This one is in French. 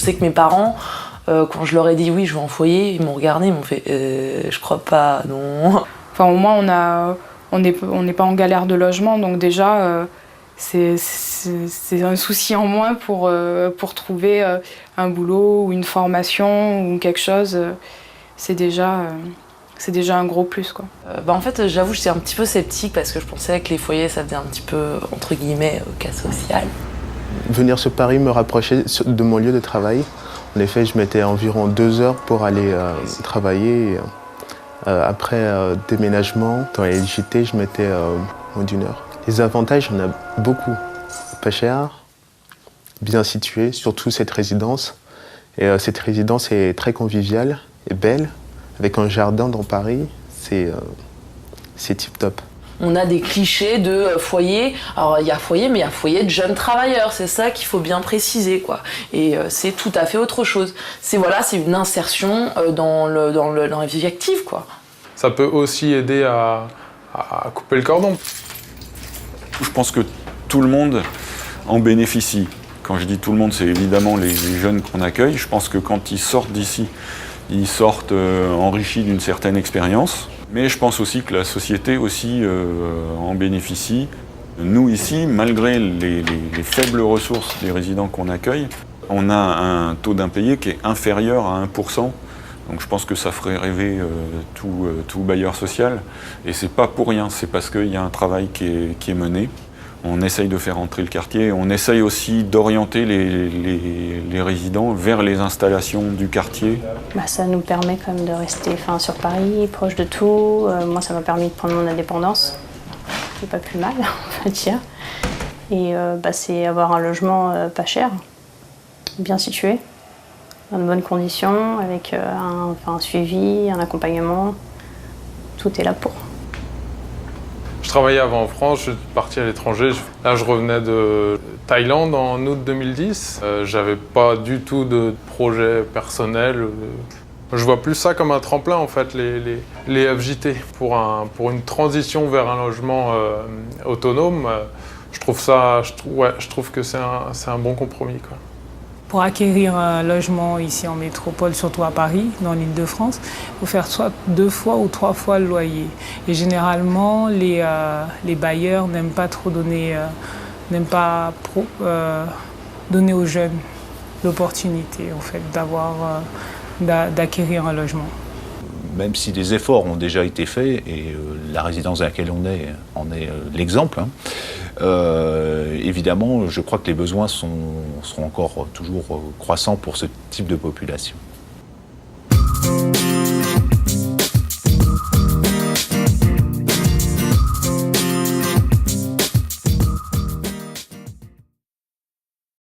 sais que mes parents, quand je leur ai dit oui, je vais en foyer, ils m'ont regardé, ils m'ont fait je crois pas, non. Enfin, au moins, on n'est pas en galère de logement, donc déjà, c'est un souci en moins pour trouver un boulot ou une formation ou quelque chose. C'est déjà un gros plus, quoi. En fait, j'avoue, j'étais un petit peu sceptique parce que je pensais que les foyers, ça faisait un petit peu, entre guillemets, cas social. Venir sur Paris me rapprochait de mon lieu de travail. En effet, je mettais environ 2 heures pour aller travailler. Après déménagement, dans les LJT, je mettais moins d'1 heure. Les avantages, il y en a beaucoup. Pas cher, bien situé, surtout cette résidence. Et cette résidence est très conviviale et belle, avec un jardin dans Paris. C'est tip-top. On a des clichés de foyer. Alors il y a foyer, mais il y a foyer de jeunes travailleurs. C'est ça qu'il faut bien préciser, quoi. Et c'est tout à fait autre chose. C'est une insertion dans la vie active, quoi. Ça peut aussi aider à couper le cordon. Je pense que tout le monde en bénéficie. Quand je dis tout le monde, c'est évidemment les jeunes qu'on accueille. Je pense que quand ils sortent d'ici, ils sortent enrichis d'une certaine expérience. Mais je pense aussi que la société aussi en bénéficie. Nous ici, malgré les faibles ressources des résidents qu'on accueille, on a un taux d'impayé qui est inférieur à 1%. Donc je pense que ça ferait rêver tout bailleur social. Et c'est pas pour rien, c'est parce qu'il y a un travail qui est mené. On essaye de faire entrer le quartier, on essaye aussi d'orienter les résidents vers les installations du quartier. Ça nous permet quand même de rester sur Paris, proche de tout. Moi, ça m'a permis de prendre mon indépendance. C'est pas plus mal, on va dire. Et c'est avoir un logement pas cher, bien situé, dans de bonnes conditions, avec un suivi, un accompagnement. Tout est là pour. Je travaillais avant en France, je suis parti à l'étranger. Là, je revenais de Thaïlande en août 2010. J'avais pas du tout de projet personnel. Je vois plus ça comme un tremplin, en fait, les FJT. Pour une transition vers un logement autonome, je trouve que c'est un bon compromis, quoi. Pour acquérir un logement ici en métropole, surtout à Paris, dans l'Île-de-France, il faut faire soit 2 fois ou 3 fois le loyer. Et généralement, les bailleurs n'aiment pas trop donner, donner aux jeunes l'opportunité, en fait, d'acquérir un logement. Même si des efforts ont déjà été faits, et la résidence dans laquelle on est en est l'exemple, évidemment, je crois que les besoins seront encore toujours croissants pour ce type de population.